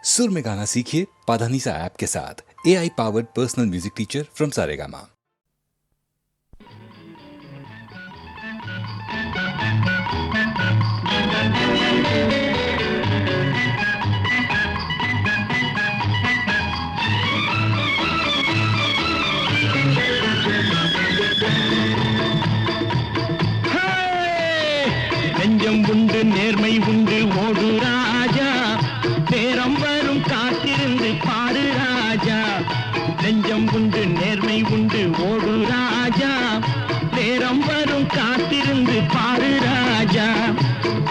सुर में गाना सीखिए पाधानीसा ऐप के साथ। AI powered personal music teacher from Saregama. நெஞ்சம் உண்டு நேர்மை உண்டு ஓடு ராஜா, நேரம் வரும் காத்திருந்து பாரு ராஜா. நெஞ்சம் உண்டு நேர்மை உண்டு ஓடு ராஜா, நேரம் வரும் காத்திருந்து பாரு ராஜா.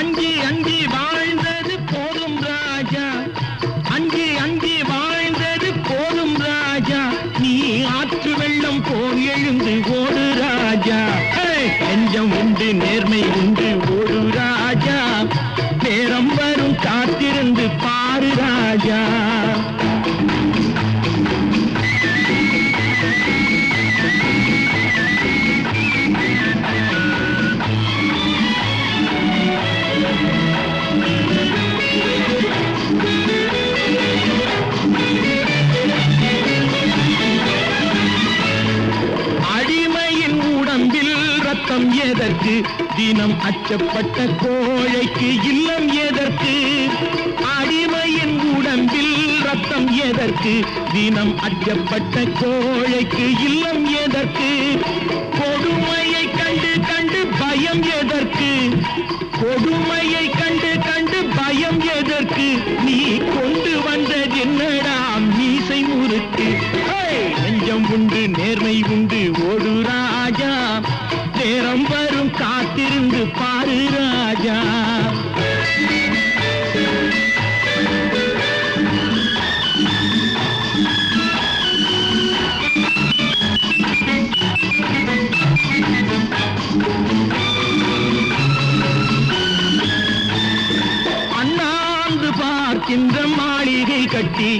அஞ்சி அஞ்சி வாழ்ந்தது போதும் ராஜா, அஞ்சி அஞ்சி வாழ்ந்தது போதும் ராஜா. நீ ஆற்று வெள்ளம் போல் எழுந்து ஓடு ராஜா. நெஞ்சம் உண்டு நேர்மை உண்டு ஓடு ராஜா, நேரம் வரும் காத்திருந்து பாரு ராஜா. அடிமையின் உடம்பில் ரத்தம் எதற்கு, தினம் அச்சப்பட்ட கோழைக்கு இல்லம் எதற்கு. அடிமையின் உடம்பில் ரத்தம் எதற்கு, தினம் அச்சப்பட்ட கோழைக்கு இல்லம் எதற்கு. கொடுமையை கண்டு கண்டு பயம் எதற்கு, கொடுமையை கண்டு கண்டு பயம் எதற்கு. நீ கொண்டு வந்தது என்னடா மீசை முறுக்கு. நெஞ்சம் உண்டு நேர்மை உண்டு ஓடு ராஜா, நேரம் வரும் காத்திருந்து பாரு ராஜா. அண்ணாந்து பார்க்கின்ற மாளிகை கட்டி,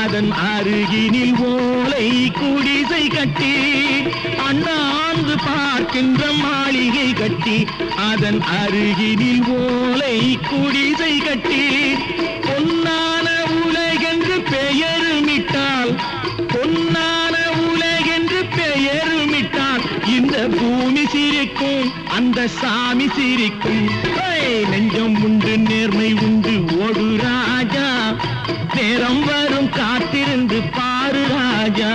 அதன் அருகினில் ஓலை குடிசை கட்டி. அண்ணாந்து பார்க்கின்ற மாளிகை கட்டி, அதன் அருகினில் ஓலை குடிசை கட்டி. பொன்னான உலகென்று பெயருமிட்டால், பொன்னான உலகென்று பெயருமிட்டால், இந்த பூமி சிரிக்கும் அந்த சாமி சிரிக்கும். நெஞ்சம் உண்டு நேர்மை உண்டு ஓடு ராஜா, நேரம் வரும் காத்திருந்து பாரு ராஜா.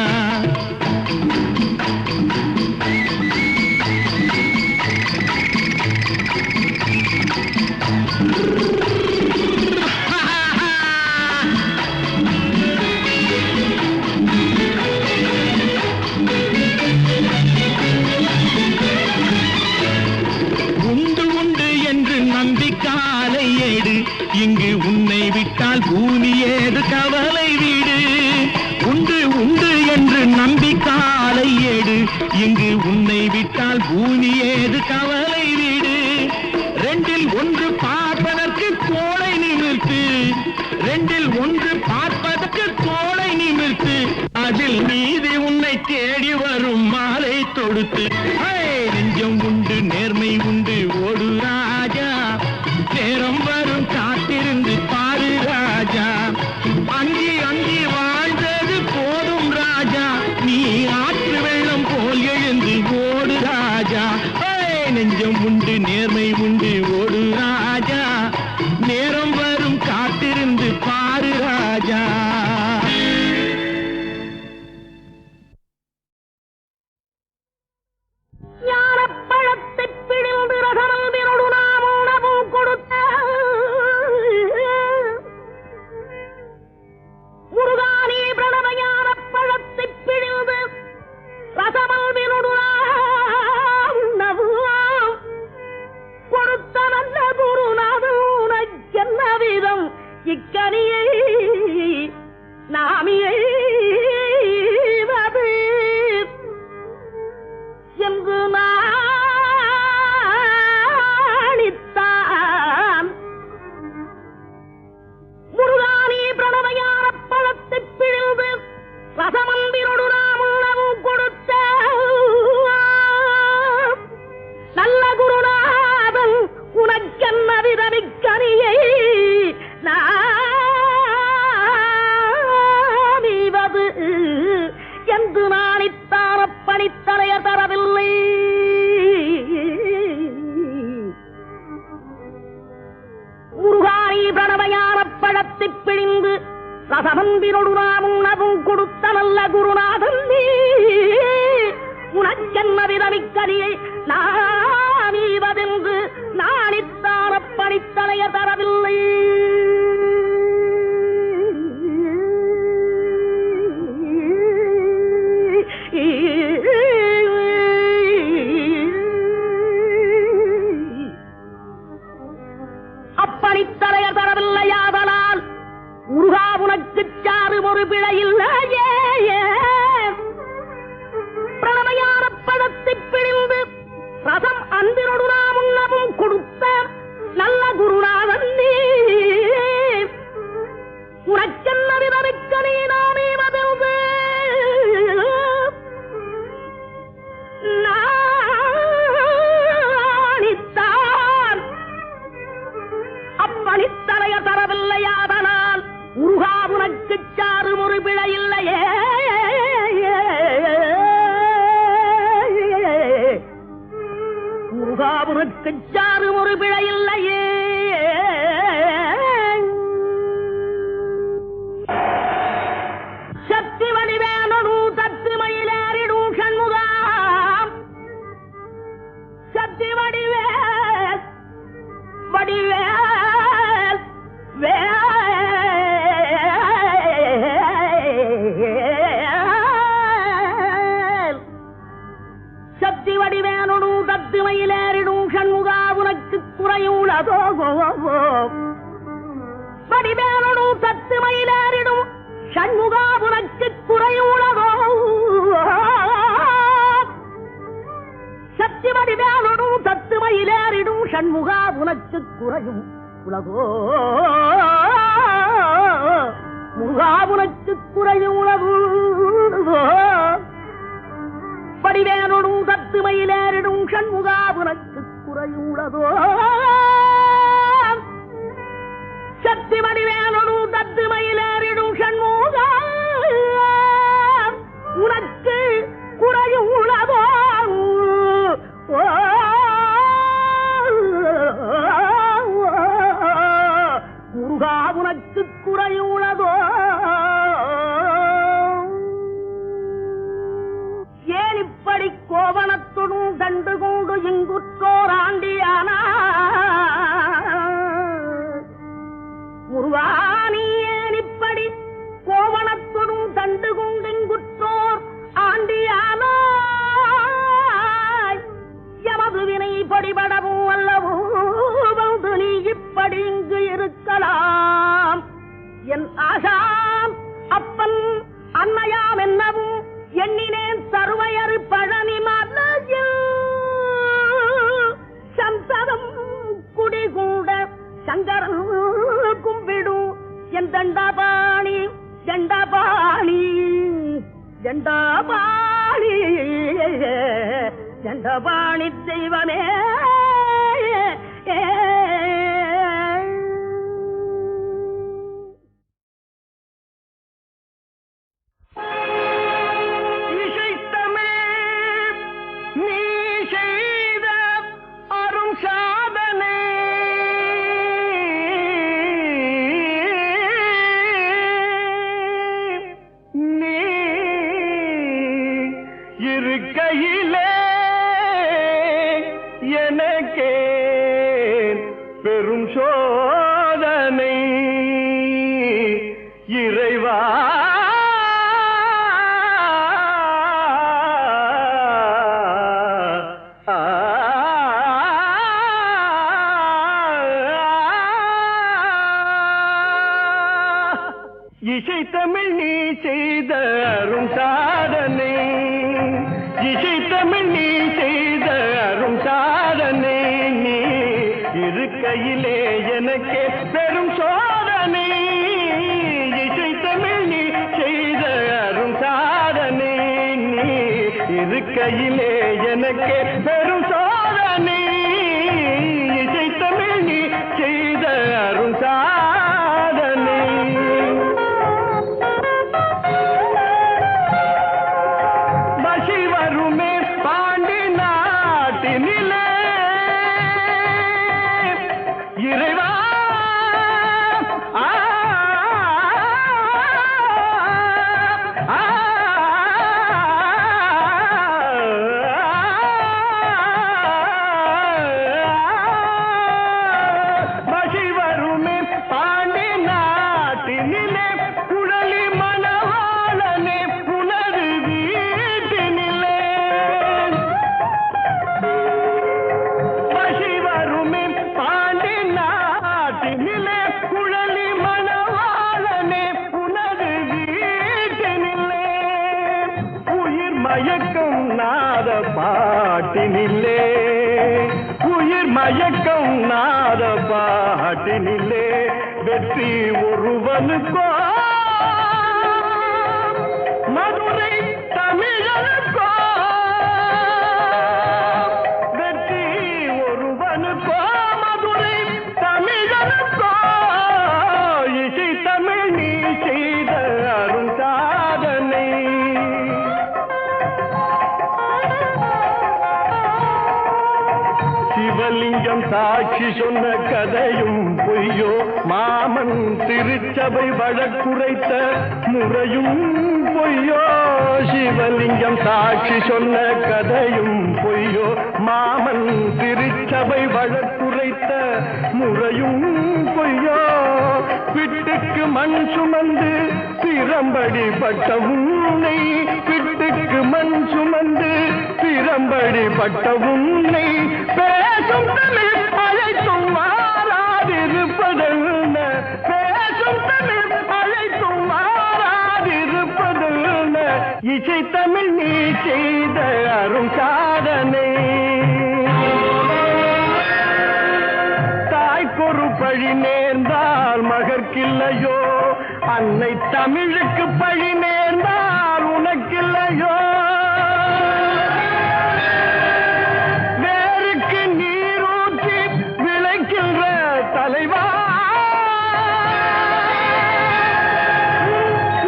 உண்டு உண்டு என்று நம்பிக்காலை ஏடு, இங்கு உன்னை விட்டால் பூமி ஏது கவலை வீடு. உண்டு உண்டு என்று நம்பிக்காலை ஏடு, இங்கு உன்னை விட்டால் பூமி ஏது கவலை வீடு. ரெண்டில் ஒன்று பார்ப்பதற்கு கோளை நிமிர்த்து, ரெண்டில் ஒன்று பார்ப்பதற்கு கோளை நிமிர்த்து. அதில் நீதி உன்னை தேடி வரும் மாலை தொடுத்து. நெஞ்சம் உண்டு நேர்மை உண்டு ஓடு ராஜா, நேரம் வரும் காத்திருந்து பாரு ராஜா. அஞ்சி அஞ்சி வாழ்ந்தது போதும் ராஜா, நீ ஆற்று வெள்ளம் போல் எழுந்து ஓடு ராஜா. நெஞ்சம் உண்டு நேர்மை உண்டு ஓடு ராஜா, நேரம் வரும் காத்திருந்து பாரு ராஜா. இக்கனியை நாமியை என்று நாணித்தான். முருகானி பிரணவையான பழத்தை பிழிந்து ரசமந்திரோடு நாம் உணவு கொடுத்த நல்ல குருநாதன் உனக்கென்ன விதமிக்கனியை நான் ரசமந்திரொடு நாம் உணவும் கொடுத்த நல்ல குருநாதன் நீ உனக்கென்ன விதமிக்கரியை நானீவதென்று நானித்தார பணித்தலைய தரவில்லை. அப்பணித்தலைய தரவில்லையாதலால் முருகா உனக்கு சாறு ஒரு பிழையில்லையே. பிரணமையான பழத்தை பிழிந்து ரசம் அன்பினோடு நாம் உண்ணவும் கொடுத்த நல்ல குருநாதன் நீ உனக்கென்ன விதமிக்க நீ நாமே மதில்து நானித்தான் அப்பணித்தலைய தரவில்லையாதனால் முருகா உனக்கு சாறு ஒரு பிழையில்லையே. முருகா உனக்கு சாறு ஒரு பிழையில்லையே. சக்தி வடிவேனு தத்து மயிலேறிடும் சண்முகாம் சக்தி வடிவேல் வடிவேல் சக்தி வடிவேனு தத்து மயிலேறிடும் சண்முகா உனக்கு குறையுள்ளதோ. வடிவேனு தத்து மயிலேறிடும் சண்முகா உனக்கு குறையுள்ளதோ. சக்தி வடிவேனு தத்து மயிலேறிடும் சண்முகா உனக்கு குறையும் உலகோ. முருகா உனக்கு குறையும் உலகோ. வடிவேனு தத்து மயிலேறிடும் சண்முகா உனக்கு குறையும் உலகோ. சக்தி வடிவேனு தத்து மயிலேறிடும் சண்முகா உனக்கு குறையும் உலகோ. முருகா உனக்கு குறையும் உலகோ. ஏன் இப்படி கோவணத்துடன் கண்டு கொண்டு இங்குற்றோர் ஆண்டியானா முருகானி ஏன் இப்படி கோவணத்துடன் கண்டு கொண்டு இங்குற்றோர் ஆண்டியானா எமது வினை படிபடவும் அல்லவோ வந்து நீ இப்படி இங்கு இருக்கலாம். என் ஆசாம் அப்பன் அன்னையாம் என்னவும் எண்ணினேன் சர்வையறு பழனி மலையில் சந்ததம் குடிகூட சங்கரன் கும்பிடும் என் தண்டபாணி தண்டபாணி தண்டபாணி தண்டபாணி தெய்வமே. இருக்கையிலே எனக்கே பெரும் சோதனை இறைவா. இசை தமிழ் நீ செய்த அரும் சாதனை இசை தமிழ் நீ செய்த அரும் சாதனை நீ இருக்கையிலே எனக்கே பெரும் சோதனை இசை தமிழ் நீ செய்த அரும் சாதனை நீ இருக்கையிலே எனக்கே பெரும் சோதனை இசை தமிழ் நீ செய்த அரும் சாதனை. இறைவா தத்துமையிலே குழலி மணவாளனே புனது வீட்டினிலே பசி வருமே பாண்டி நாட்டினிலே குழலி மணவாளனே புனது வீட்டினிலே உயிர் மயக்கம் நாத பாட்டினிலே உயிர் மயக்கம் நாத பாட்டினிலே வெற்றி ஒருவனுக்கோ மதுரை தமிழனுக்கோ வெற்றி ஒருவனுக்கோ மதுரை தமிழனுக்கோ இசை தமிழ் நீ செய்த அரும் சாதனை சிவலிங்கம் சாட்சி சொன்ன கதையும் பொய்யோ மாமன் திருச்சபை வழக்குரைத்த முறையும் பொய்யோ சிவலிங்கம் சாட்சி சொன்ன கதையும் பொய்யோ மாமன் திருச்சபை வழக்குரைத்த முறையும் பொய்யோ பிட்டுக்கு மண் சுமந்து திறம்படி பட்ட உன்னை பிட்டுக்கு மண் சுமந்து திறம்படி பட்ட உன்னை பேசும் தமிழ் அழைத்தும் மாறாதிருப்பதென்ன பேசும் தமிழ் அழைத்தும் மாறாதிருப்பதென்ன இசை தமிழ் நீ செய்த அரும் சாதனை தாய்க்கொரு பழி நேர்ந்தால் மகற்கில்லையோ அன்னை தமிழுக்கு பழி நேர்ந்தால் உனக்கில்லையோ வேருக்கு நீரூற்றி விளைக்கின்ற தலைவா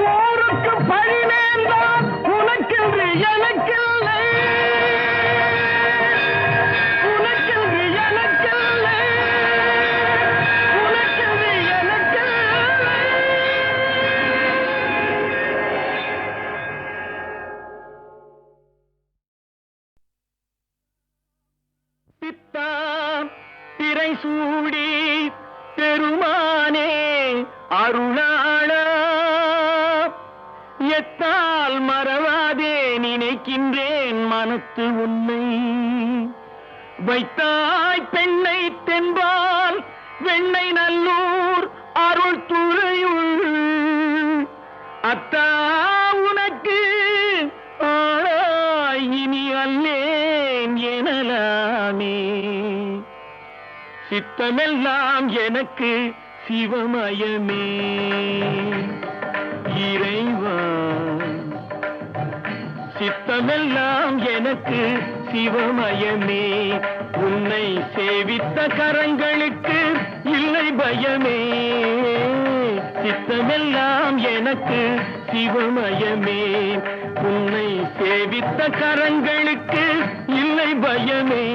ஊருக்கு பழி நேர்ந்தால் உனக்கென்று எனக்கில்லை உனக்கென்று எனக்கில்லை உனக்கென்று எனக்கில்லை பித்தான் திரை சூடி பெருமானே அருளாளா எத்தால் மறவாதே நினைக்கின்றேன் மனத்து உன்னை வைத்தாய் பெண்ணை தென்பால் வெண்ணை நல்லூர் அருள் துறையுள் அத்தா உனக்கு ஆளாய் இனி அல்லேன் எனலாமே சித்தமெல்லாம் எனக்கு சிவமயமே இறைவா சித்தமெல்லாம் எனக்கு சிவமயமே உன்னை சேவித்த கரங்களுக்கு இல்லை பயமே சித்தமெல்லாம் எனக்கு சிவமயமே உன்னை சேவித்த கரங்களுக்கு இல்லை பயமே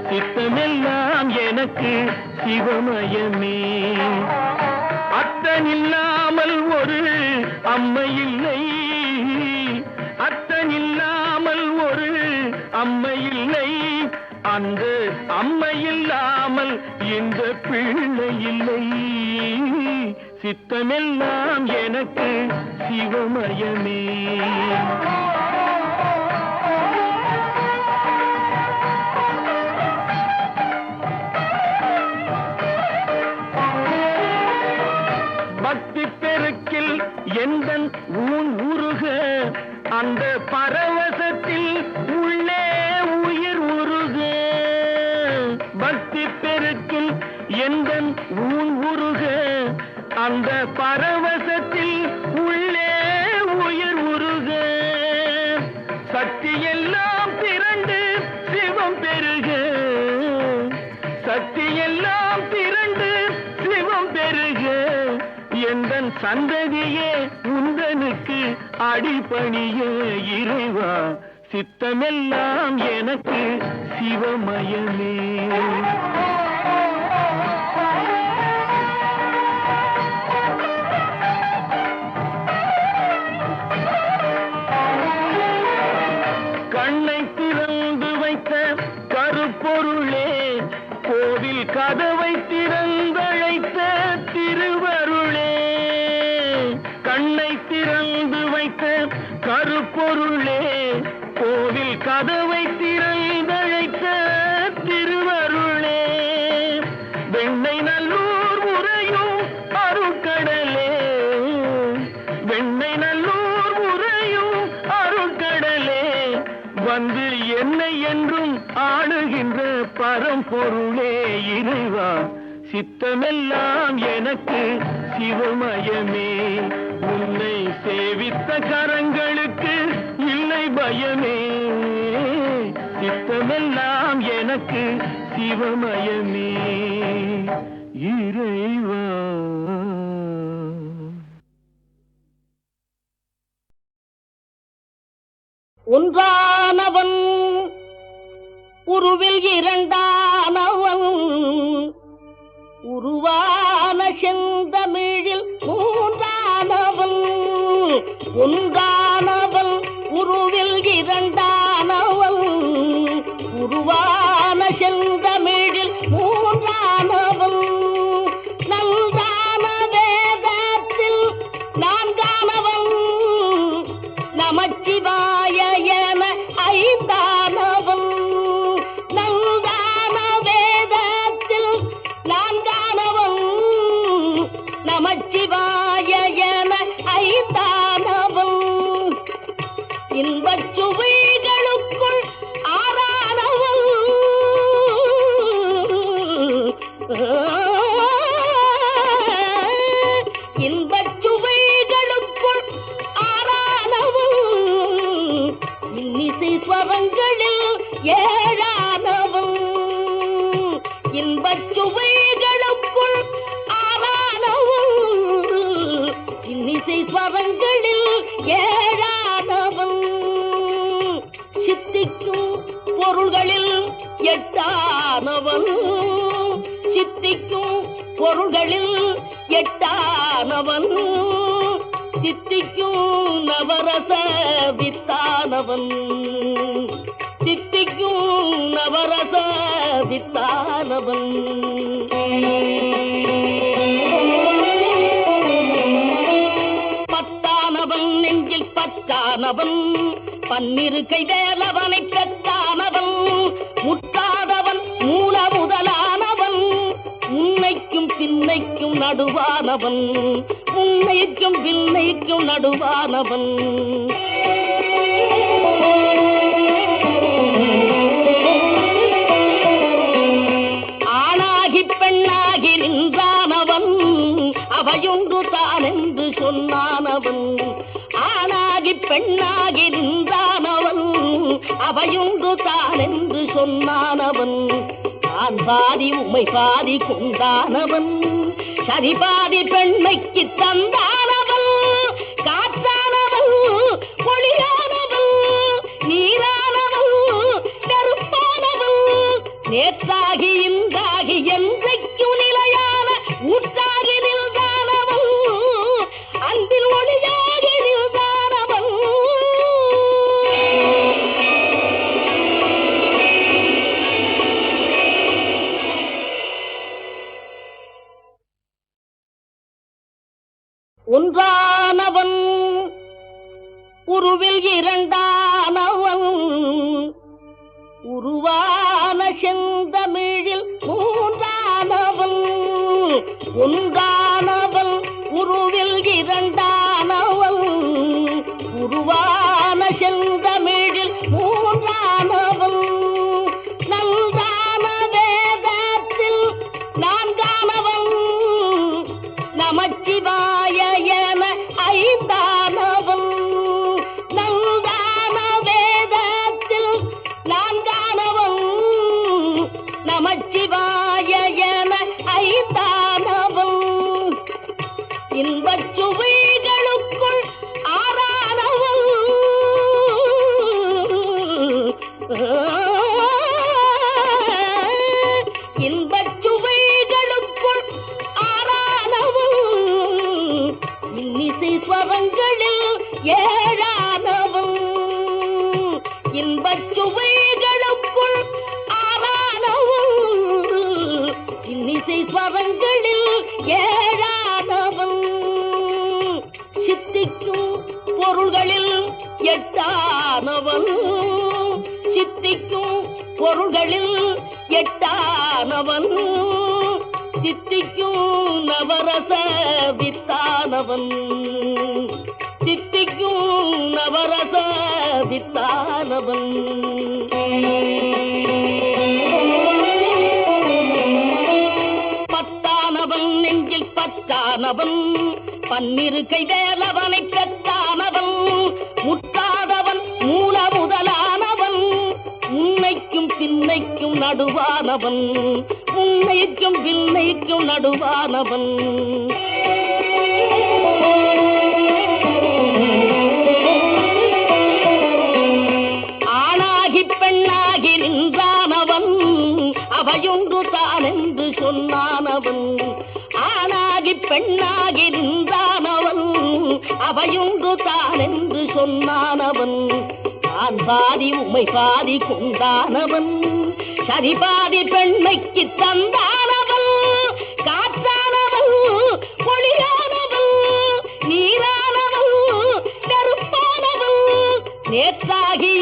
சித்தமெல்லாம் எனக்கு சிவமயமே அத்தனில்லாமல் ஒரு அம்மை இல்லை அத்தனில்லாமல் ஒரு அம்மை இல்லை அந்த அம்மை இல்லாமல் இந்த பிள்ளை இல்லை சித்தமெல்லாம் எனக்கு சிவமயமே பக்தி பெருக்கில் எந்தன் ஊன் உருக அந்த பரவசத்தில் உள்ளே உயிர் உருக பக்தி பெருக்கில் எந்தன் ஊன் உருக அந்த பரவசத்தில் உள்ளே உயிர் உருக சக்தி எல்லாம் திரண்டு சிவம் பெருக சக்தி எல்லாம் திரண்டு சிவம் பெருக எந்தன் சந்ததியே உந்தனுக்கு அடிபணிய இறைவா சித்தமெல்லாம் எனக்கு சிவமயமே கண்ணை திறந்து வைத்த கருப்பொருளே கோவில் கதவை திறந்தழைத்த திருவருளே கண்ணை திறந்து வைத்த கருப்பொருளே, கோவில் கதவை திறந்தழைத்த திருவருளே, வெண்ணை நல்லூர் உறையும் அருட்கடலே, வெண்ணை நல்லூர் உறையும் அருட்கடலே, வந்து என்னை என்றும் ஆளுகின்ற பரம்பொருளே இறைவா, சித்தமெல்லாம் எனக்கு சிவமயமே, உன்னை சேவித்த கரங்களுக்கு இல்லை பயமே, சித்தமெல்லாம் எனக்கு சிவமயமே இறைவா. ஒன்றானவன் உருவில் இரண்டானவன், உருவான செந்தமிழில் மூன்றானவன், ஒன்றானவன் உருவில் இரண்டானவன், உருவான செந்தமிழில் மூன்றானவன், நன்றான வேதத்தில் நான்கானவன், நமச்சிவாய என ஐந்தானவன், நன்றான வேதத்தில் நான்கானவன், நமச்சிவாய என ஐந்தானவன், இன்பச் சுவைகளுக்குள் ஆறானவன், இன்பச் சுவைகளுக்குள் ஆறானவன், இன்னிசை ஸ்வரங்களில் ஏழானவன், இன்பச் சுவைகளுக்குள் ஆறானவன், இன்னிசை ஸ்வரங்களில் ஏழானவன், சித்திக்கும் பொருள்களில் எட்டானவன், சித்திக்கும் பொருள்களில் எட்டானவன், சித்திக்கும் நவரச வித்தானவன், சித்திக்கும் நவரச வித்தானவன், பத்தானவன் நெஞ்சில் பத்தானவன், பன்னிரு கை வேலவனை பெற்றானவன், முட்டாதவன் மூல முதலானவன், உன்னைக்கும் பின்னைக்கும் நடுவானவன், உன்னைக்கும் பின்னைக்கும் நடுவானவன், ஆணாகி பெண்ணாகி நின்றானவன், அவையொன்று தான் என்று சொன்னானவன், ஆணாகி பெண்ணாகி நின்றானவன், அவையொன்று தான் என்று சொன்னானவன், நான் பாதி உமை பாதி கொண்டானவன், சரி பாதி பெண்மைக்கு தந்தானவன், காற்றானவன் ஒளியானவன், நீரானவன் நெருப்பானவன், நேற்றாகி இன்றாகி என்றைக்கும் நிலையான ஊற்றாகி நின்றானவன், அன்பில் ஒளியாகி நின்றானவன், ஒன்றானவன் உருவில் இரண்டானவன், உருவான செந்தமிழில் மூன்றானவன், ஒன்றானவன் உருவில் இரண்டானவன், உருவான செந்தமிழில் மூன்றானவன், நன்றான வேதத்தில் நான்கானவன், நமச்சிவாய என ஐந்தானவன், நன்றான வேதத்தில் நான்கானவன், நமச்சிவாய என ஐந்தானவன், இன்பச் சுவைகளுக்குள் ஆறானவன், இன்பச் சுவைகளுக்குள் ஆறானவன், இன்னிசை ஸ்வரங்களில் ஏழானவன், இன்பச் சுவைகளுக்குள் ஆறானவன், இன்னிசை ஸ்வரங்களில் ஏழானவன், சித்த பொருள்களில் எட்டானவன் சித்திக்கும் பொருள்களில் எட்டானவன் சித்திக்கும் நவரச வித்தானவன் சித்திக்கும் நவரச வித்தானவன் பத்தானவன் நெஞ்சில் பத்தானவன் பன்னிரு கை வேலவனை பெற்றானவன் முட்டாதவன் மூல முதலானவன் உன்னைக்கும் பின்னைக்கும் நடுவானவன் உன்னைக்கும் பின்னைக்கும் நடுவானவன் ஆணாகி பெண்ணாகி நின்றானவன் அவையொன்று தான் என்று சொன்னானவன் ஆணாகி பெண்ணாகி நின்றானவன் அவையொன்று தான் என்று சொன்னானவன் நான் பாதி உமை பாதி கொண்டானவன் சரி பாதி பெண்மைக்கு தந்தானவன் காற்றானவன் ஒளியானவன் நீரானவன் நெருப்பானவன் நேற்றாகி